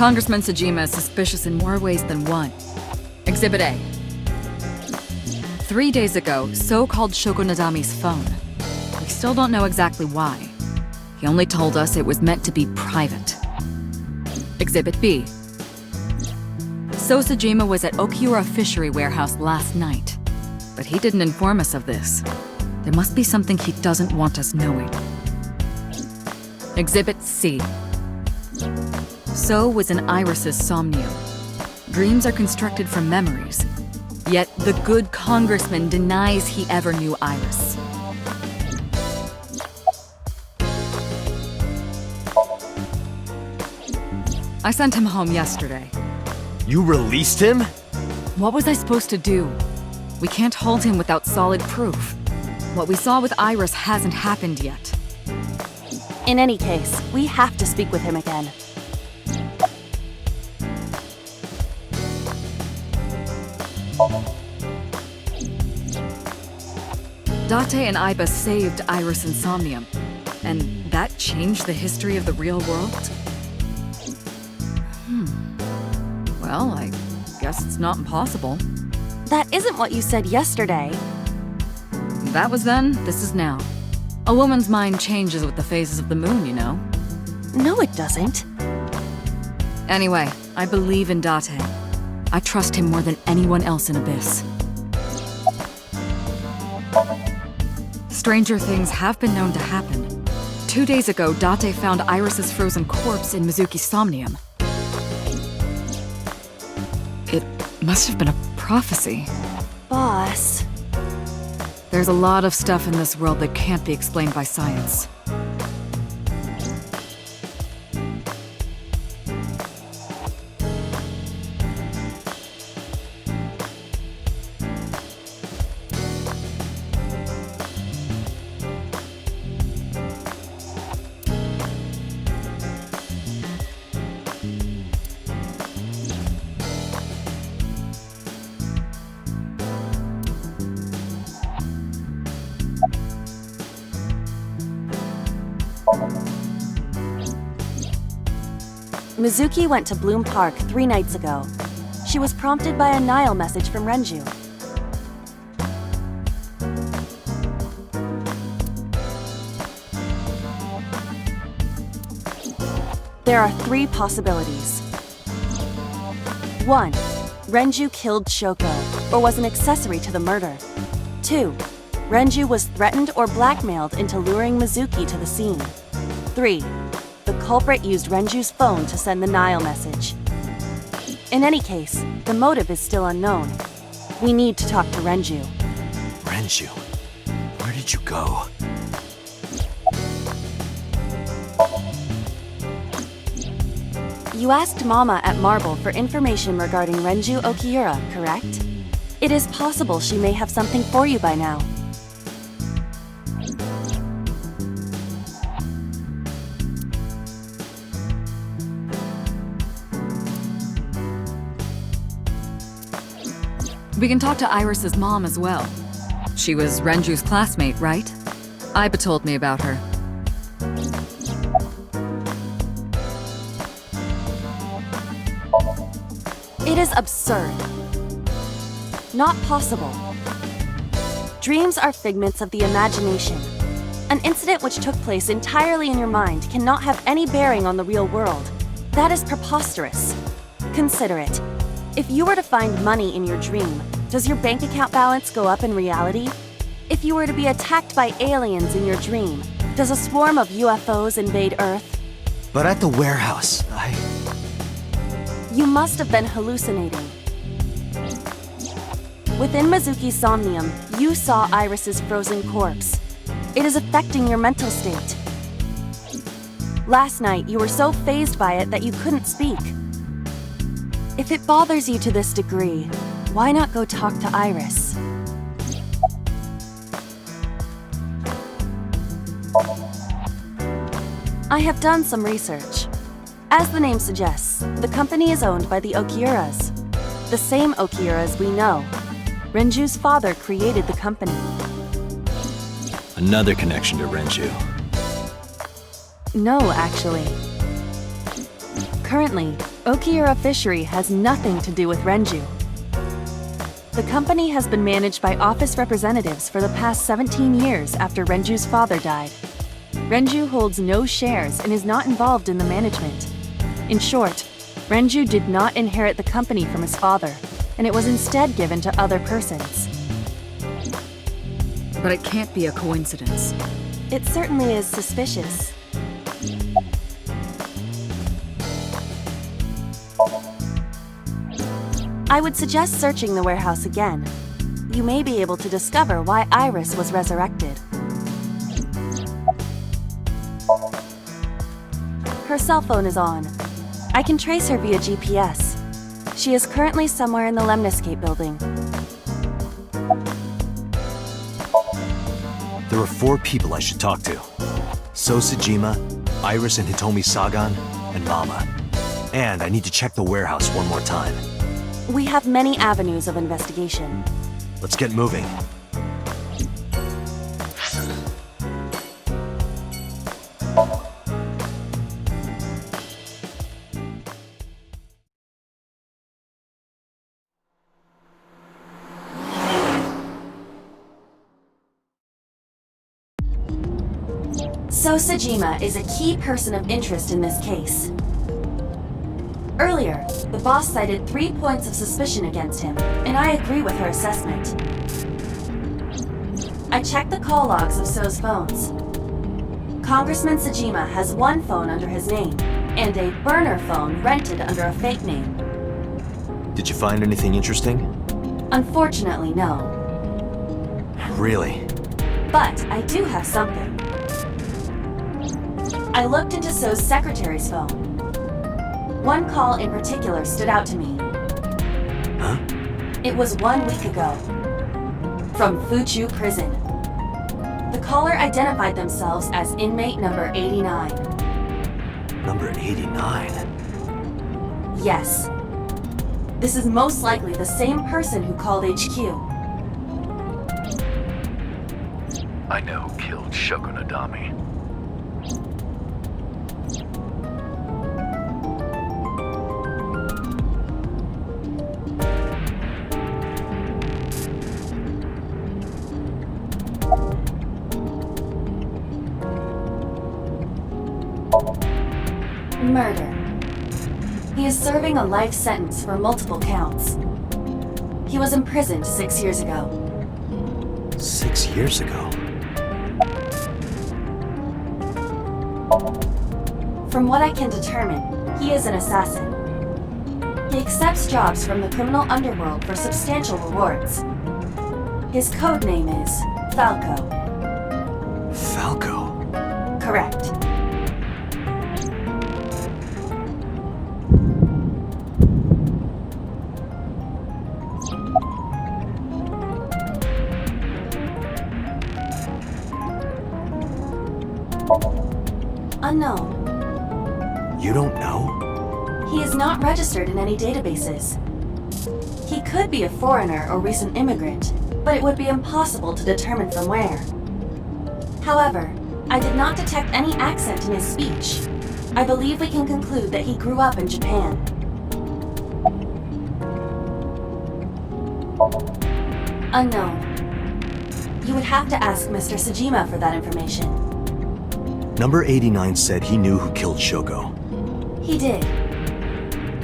Congressman Sejima is suspicious in more ways than one. Exhibit A. 3 days ago, So called Shoko Nadami's phone. We still don't know exactly why. He only told us it was meant to be private. Exhibit B. So Sejima was at Okiura Fishery Warehouse last night, but he didn't inform us of this. There must be something he doesn't want us knowing. Exhibit C. So was in Iris's Somnium. Dreams are constructed from memories, yet the good congressman denies he ever knew Iris. I sent him home yesterday. You released him? What was I supposed to do? We can't hold him without solid proof. What we saw with Iris hasn't happened yet. In any case, we have to speak with him again. Date and Aiba saved Iris and Somnium, and that changed the history of the real world? Well, I guess it's not impossible. That isn't what you said yesterday. That was then, this is now. A woman's mind changes with the phases of the moon, you know? No, it doesn't. Anyway, I believe in Date. I trust him more than anyone else in Abyss. Stranger things have been known to happen. 2 days ago, Date found Iris's frozen corpse in Mizuki's Somnium. It must have been a prophecy. Boss. There's a lot of stuff in this world that can't be explained by science. Mizuki went to Bloom Park 3 nights ago. She was prompted by a Nile message from Renju. There are 3 possibilities. 1. Renju killed Shoko, or was an accessory to the murder. 2. Renju was threatened or blackmailed into luring Mizuki to the scene. 3. The culprit used Renju's phone to send the Nile message. In any case, the motive is still unknown. We need to talk to Renju. Renju? Where did you go? You asked Mama at Marble for information regarding Renju Okiura, correct? It is possible she may have something for you by now. We can talk to Iris's mom as well. She was Renju's classmate, right? Aiba told me about her. It is absurd. Not possible. Dreams are figments of the imagination. An incident which took place entirely in your mind cannot have any bearing on the real world. That is preposterous. Consider it. If you were to find money in your dream, does your bank account balance go up in reality? If you were to be attacked by aliens in your dream, does a swarm of UFOs invade Earth? But at the warehouse, You must have been hallucinating. Within Mizuki's Somnium, you saw Iris's frozen corpse. It is affecting your mental state. Last night, you were so fazed by it that you couldn't speak. If it bothers you to this degree, why not go talk to Iris? I have done some research. As the name suggests, the company is owned by the Okiuras. The same Okiuras we know. Renju's father created the company. another connection to Renju. No, actually. Currently, Okiura Fishery has nothing to do with Renju. The company has been managed by office representatives for the past 17 years after Renju's father died. Renju holds no shares and is not involved in the management. In short, Renju did not inherit the company from his father, and it was instead given to other persons. But it can't be a coincidence. It certainly is suspicious. I would suggest searching the warehouse again. You may be able to discover why Iris was resurrected. Her cell phone is on. I can trace her via GPS. She is currently somewhere in the Lemniscape building. There are 4 people I should talk to. Sosajima, Iris and Hitomi Sagan, and Mama. And I need to check the warehouse one more time. We have many avenues of investigation. Let's get moving. Sosajima is a key person of interest in this case. Earlier, the boss cited 3 points of suspicion against him, and I agree with her assessment. I checked the call logs of So's phones. Congressman Sajima has 1 phone under his name, and a burner phone rented under a fake name. Did you find anything interesting? Unfortunately, no. Really? But I do have something. I looked into So's secretary's phone. 1 call in particular stood out to me. Huh? It was 1 week ago. From Fuchu Prison. The caller identified themselves as inmate number 89. Number 89? Yes. This is most likely the same person who called HQ. I know who killed Shoko Nadami. Murder. He is serving a life sentence for multiple counts. He was imprisoned 6 years ago. 6 years ago? From what I can determine, he is an assassin. He accepts jobs from the criminal underworld for substantial rewards. His code name is Falco. Falco? Correct. Unknown. You don't know? He is not registered in any databases. He could be a foreigner or recent immigrant, but it would be impossible to determine from where. However, I did not detect any accent in his speech. I believe we can conclude that he grew up in Japan. Unknown. You would have to ask Mr. Sajima for that information. Number 89 said he knew who killed Shoko. He did.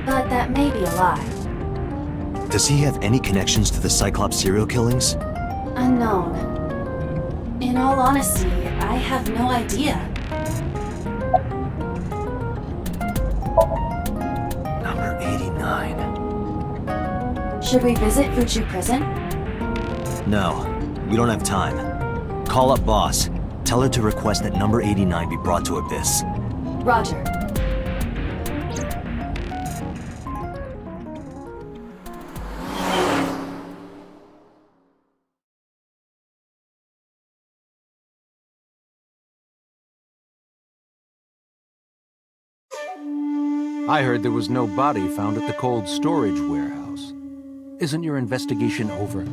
But that may be a lie. Does he have any connections to the Cyclops serial killings? Unknown. In all honesty, I have no idea. Number 89. Should we visit Fuchu Prison? No, we don't have time. Call up boss. Tell her to request that number 89 be brought to Abyss. Roger. I heard there was no body found at the cold storage warehouse. Isn't your investigation over?